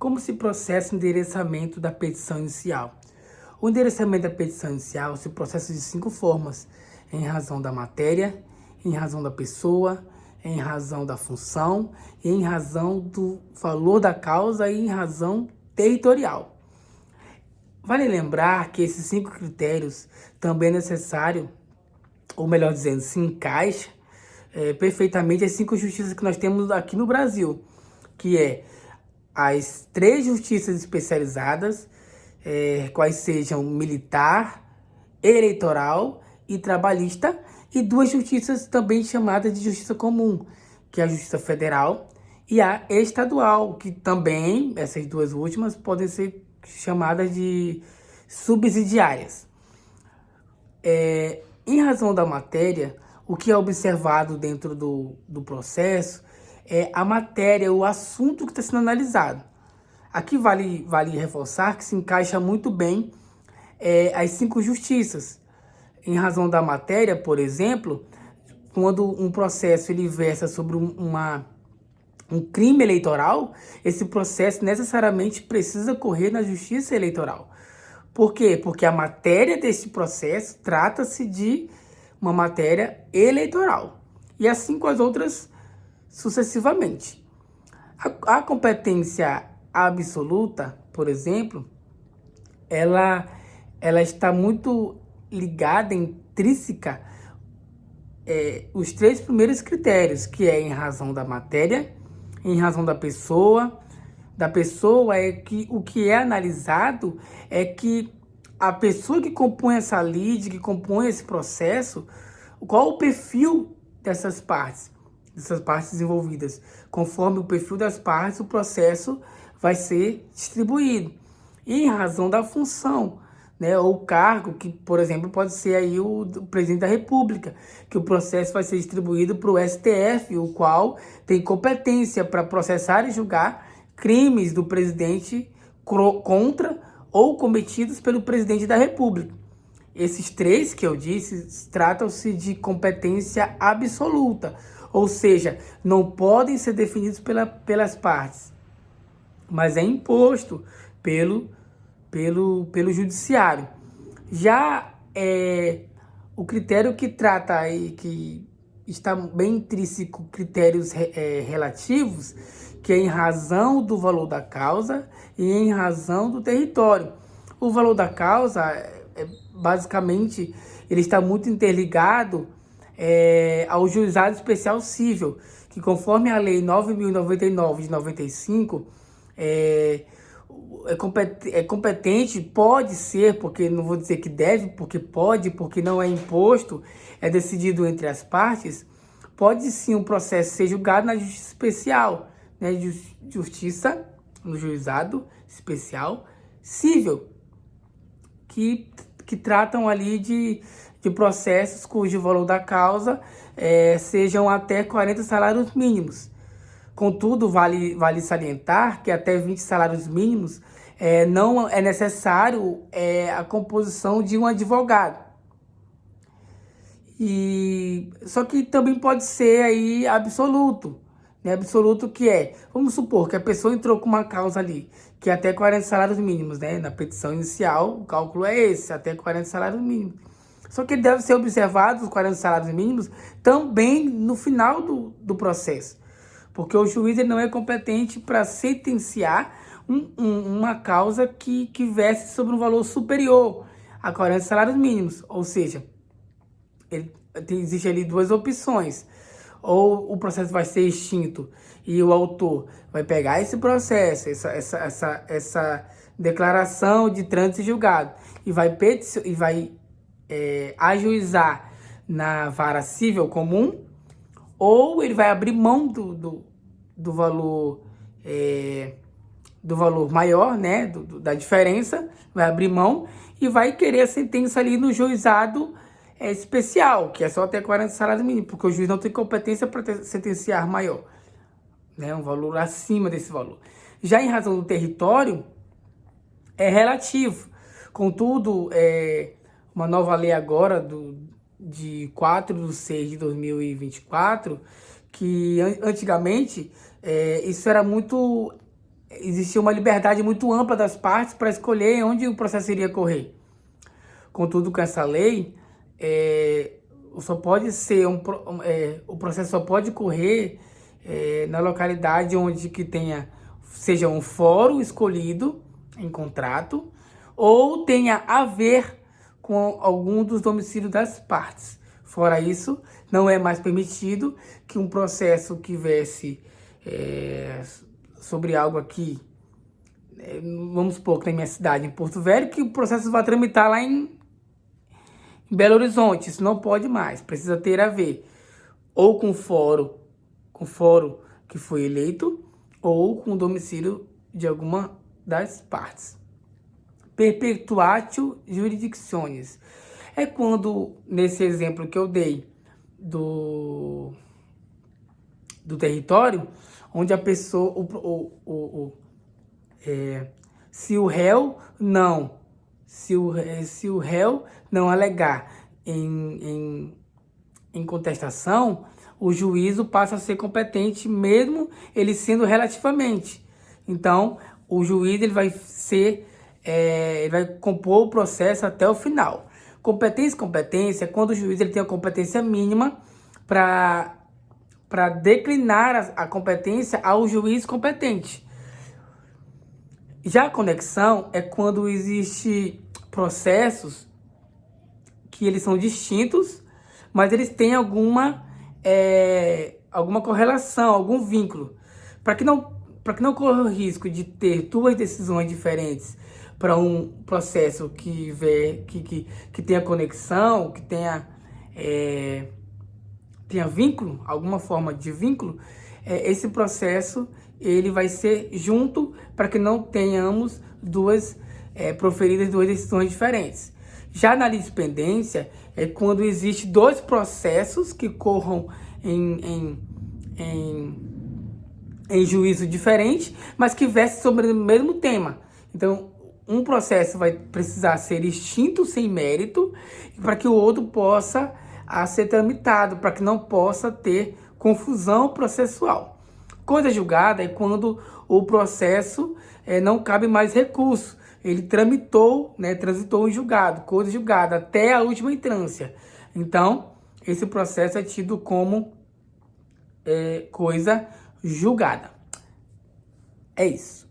Como se processa o endereçamento da petição inicial? O endereçamento da petição inicial se processa de 5 formas: em razão da matéria, em razão da pessoa, em razão da função, em razão do valor da causa e em razão territorial. Vale lembrar que esses 5 critérios também é necessário, ou melhor dizendo, se encaixa perfeitamente as 5 justiças que nós temos aqui no Brasil, que é as 3 justiças especializadas, quais sejam militar, eleitoral e trabalhista, e 2 justiças também chamadas de justiça comum, que é a justiça federal e a estadual, que também, essas 2 últimas, podem ser chamadas de subsidiárias. Em razão da matéria, o que é observado dentro do processo é a matéria, o assunto que está sendo analisado. Aqui vale reforçar que se encaixa muito bem as 5 justiças. Em razão da matéria, por exemplo, quando um processo ele versa sobre um crime eleitoral, esse processo necessariamente precisa correr na justiça eleitoral. Por quê? Porque a matéria desse processo trata-se de uma matéria eleitoral. E assim com as outras sucessivamente. A competência absoluta, por exemplo, ela está muito ligada, intrínseca, os 3 primeiros critérios, que é em razão da matéria, em razão da pessoa. Da pessoa é que o que é analisado é que a pessoa que compõe essa lide, que compõe esse processo, qual o perfil dessas partes envolvidas. Conforme o perfil das partes, o processo vai ser distribuído. E em razão da função, né, ou cargo, que, por exemplo, pode ser aí o presidente da República, que o processo vai ser distribuído para o STF, o qual tem competência para processar e julgar crimes do presidente contra ou cometidos pelo presidente da República. Esses 3 que eu disse tratam-se de competência absoluta, ou seja, não podem ser definidos pelas partes, mas é imposto pelo judiciário. Já o critério que trata aí, que está bem intrínseco, critérios relativos, que é em razão do valor da causa e em razão do território. O valor da causa, basicamente, ele está muito interligado ao juizado especial cível, que conforme a lei 9.099 de 95, é competente, pode ser, porque não vou dizer que deve, porque pode, porque não é imposto, é decidido entre as partes, pode sim um processo ser julgado na justiça especial, né, justiça no juizado especial cível, que tratam ali de processos cujo valor da causa sejam até 40 salários mínimos. Contudo, vale salientar que até 20 salários mínimos não é necessário a composição de um advogado. Só que também pode ser aí absoluto, né? Absoluto que vamos supor que a pessoa entrou com uma causa ali, que é até 40 salários mínimos, né? Na petição inicial, o cálculo é esse, até 40 salários mínimos. Só que deve ser observado os 40 salários mínimos também no final do processo, porque o juiz ele não é competente para sentenciar uma causa que verse sobre um valor superior a 40 salários mínimos. Ou seja, existe ali 2 opções. Ou o processo vai ser extinto e o autor vai pegar esse processo, essa declaração de trânsito julgado e vai ajuizar na vara cível comum, ou ele vai abrir mão do valor maior, né, da diferença, vai abrir mão e vai querer a sentença ali no juizado especial, que é só até 40 salários mínimos, porque o juiz não tem competência para sentenciar maior, né, um valor acima desse valor. Já em razão do território, é relativo. Contudo, uma nova lei agora, de 4/6/2024, que antigamente isso era muito existia uma liberdade muito ampla das partes para escolher onde o processo iria correr. Contudo, com essa lei, só pode ser o processo só pode correr na localidade onde que seja um fórum escolhido em contrato ou tenha a ver com algum dos domicílios das partes. Fora isso, não é mais permitido que um processo que verse sobre algo aqui, vamos supor que na minha cidade, em Porto Velho, que o processo vai tramitar lá em Belo Horizonte. Isso não pode mais, precisa ter a ver ou com o fórum que foi eleito ou com o domicílio de alguma das partes. Perpetuatio jurisdictionis é quando, nesse exemplo que eu dei do território, onde a pessoa, se o réu não alegar em contestação, o juízo passa a ser competente, mesmo ele sendo relativamente. Então, o juiz ele vai compor o processo até o final. Competência é quando o juiz ele tem a competência mínima para declinar a competência ao juiz competente. Já a conexão é quando existe processos que eles são distintos, mas eles têm alguma correlação, algum vínculo. Para que não corra o risco de ter duas decisões diferentes para um processo que tenha conexão, que tenha vínculo, alguma forma de vínculo, esse processo ele vai ser junto para que não tenhamos proferidas duas decisões diferentes. Já na litispendência é quando existe dois processos que corram em juízo diferente, mas que versem sobre o mesmo tema. Então, um processo vai precisar ser extinto sem mérito para que o outro possa ser tramitado, para que não possa ter confusão processual. Coisa julgada é quando o processo não cabe mais recurso. Ele transitou em julgado, coisa julgada, até a última instância. Então, esse processo é tido como coisa julgada. É isso.